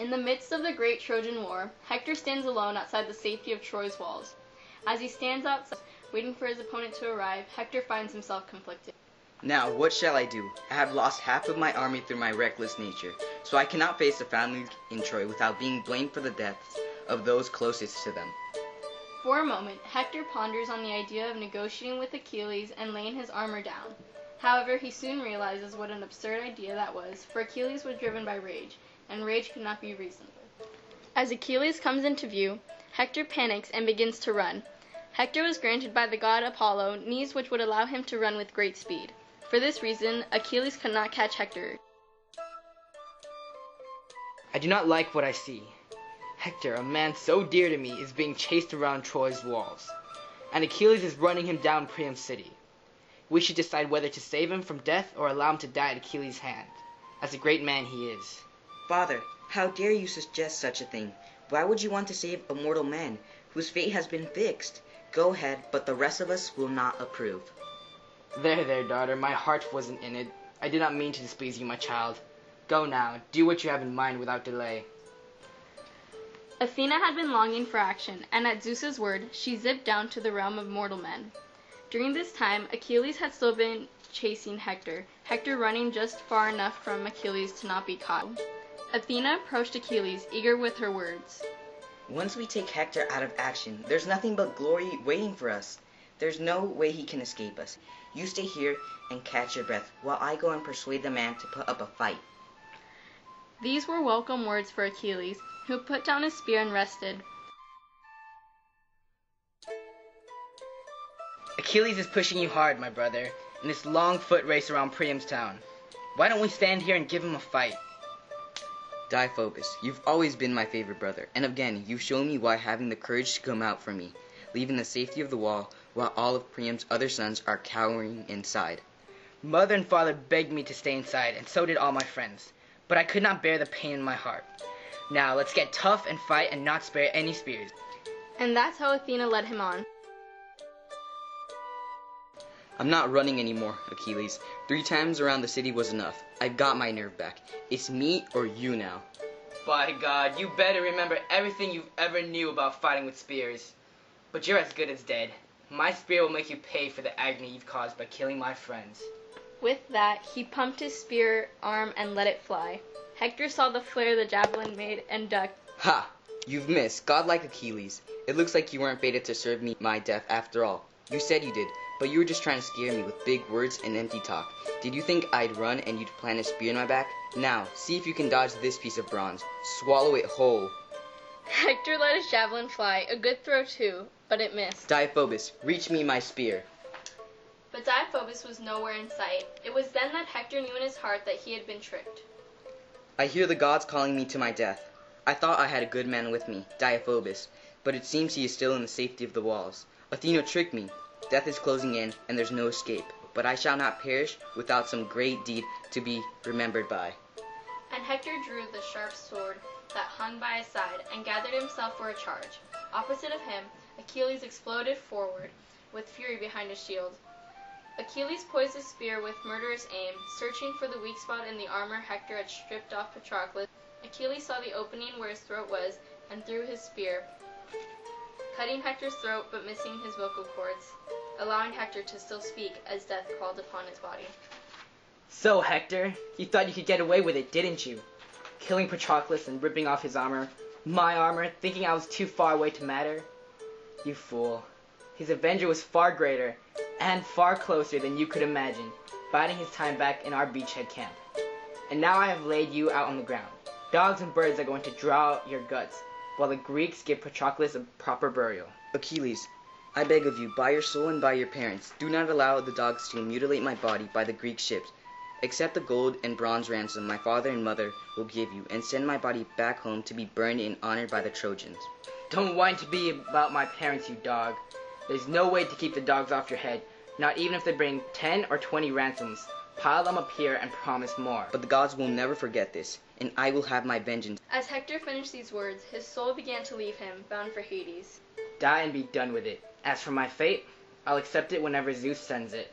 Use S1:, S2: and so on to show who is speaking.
S1: In the midst of the great Trojan War, Hector stands alone outside the safety of Troy's walls. As he stands outside, waiting for his opponent to arrive, Hector finds himself conflicted.
S2: Now, what shall I do? I have lost half of my army through my reckless nature, so I cannot face the family in Troy without being blamed for the deaths of those closest to them.
S1: For a moment, Hector ponders on the idea of negotiating with Achilles and laying his armor down. However, he soon realizes what an absurd idea that was, for Achilles was driven by rage, and rage could not be reasoned with. As Achilles comes into view, Hector panics and begins to run. Hector was granted by the god Apollo knees which would allow him to run with great speed. For this reason, Achilles could not catch Hector.
S3: I do not like what I see. Hector, a man so dear to me, is being chased around Troy's walls, and Achilles is running him down Priam's city. We should decide whether to save him from death or allow him to die at Achilles' hand, as a great man he is.
S2: Father, how dare you suggest such a thing? Why would you want to save a mortal man whose fate has been fixed? Go ahead, but the rest of us will not approve.
S3: There, daughter, my heart wasn't in it. I did not mean to displease you, my child. Go now, do what you have in mind without delay.
S1: Athena had been longing for action, and at Zeus's word, she zipped down to the realm of mortal men. During this time, Achilles had still been chasing Hector, Hector running just far enough from Achilles to not be caught. Athena approached Achilles, eager with her words.
S2: Once we take Hector out of action, there's nothing but glory waiting for us. There's no way he can escape us. You stay here and catch your breath, while I go and persuade the man to put up a fight.
S1: These were welcome words for Achilles, who put down his spear and rested.
S3: Achilles is pushing you hard, my brother, in this long foot race around Priam's town. Why don't we stand here and give him a fight?
S2: Deiphobus, you've always been my favorite brother, and again, you've shown me why having the courage to come out for me, leaving the safety of the wall, while all of Priam's other sons are cowering inside.
S3: Mother and father begged me to stay inside, and so did all my friends, but I could not bear the pain in my heart. Now, let's get tough and fight and not spare any spears.
S1: And that's how Athena led him on.
S2: I'm not running anymore, Achilles. 3 times around the city was enough. I've got my nerve back. It's me or you now.
S3: By God, you better remember everything you've ever knew about fighting with spears. But you're as good as dead. My spear will make you pay for the agony you've caused by killing my friends.
S1: With that, he pumped his spear arm and let it fly. Hector saw the flare the javelin made and ducked.
S2: Ha! You've missed, godlike Achilles. It looks like you weren't fated to serve me my death after all. You said you did, but you were just trying to scare me with big words and empty talk. Did you think I'd run and you'd plant a spear in my back? Now, see if you can dodge this piece of bronze. Swallow it whole.
S1: Hector let his javelin fly, a good throw too, but it missed.
S2: Deiphobus, reach me my spear.
S1: But Deiphobus was nowhere in sight. It was then that Hector knew in his heart that he had been tricked.
S2: I hear the gods calling me to my death. I thought I had a good man with me, Deiphobus, but it seems he is still in the safety of the walls. Athena tricked me. Death is closing in, and there's no escape. But I shall not perish without some great deed to be remembered by.
S1: And Hector drew the sharp sword that hung by his side, and gathered himself for a charge. Opposite of him, Achilles exploded forward, with fury behind his shield. Achilles poised his spear with murderous aim, searching for the weak spot in the armor Hector had stripped off Patroclus. Achilles saw the opening where his throat was, and threw his spear, cutting Hector's throat but missing his vocal cords, allowing Hector to still speak as death crawled upon his body.
S3: So, Hector, you thought you could get away with it, didn't you? Killing Patroclus and ripping off his armor, my armor, thinking I was too far away to matter? You fool. His avenger was far greater and far closer than you could imagine, biding his time back in our beachhead camp. And now I have laid you out on the ground. Dogs and birds are going to draw out your guts, while the Greeks give Patroclus a proper burial.
S2: Achilles, I beg of you, by your soul and by your parents, do not allow the dogs to mutilate my body by the Greek ships. Accept the gold and bronze ransom my father and mother will give you, and send my body back home to be burned in honor by the Trojans.
S3: Don't whine to me about my parents, you dog. There's no way to keep the dogs off your head, not even if they bring 10 or 20 ransoms. Pile them up here and promise more.
S2: But the gods will never forget this, and I will have my vengeance.
S1: As Hector finished these words, his soul began to leave him, bound for Hades.
S3: Die and be done with it. As for my fate, I'll accept it whenever Zeus sends it.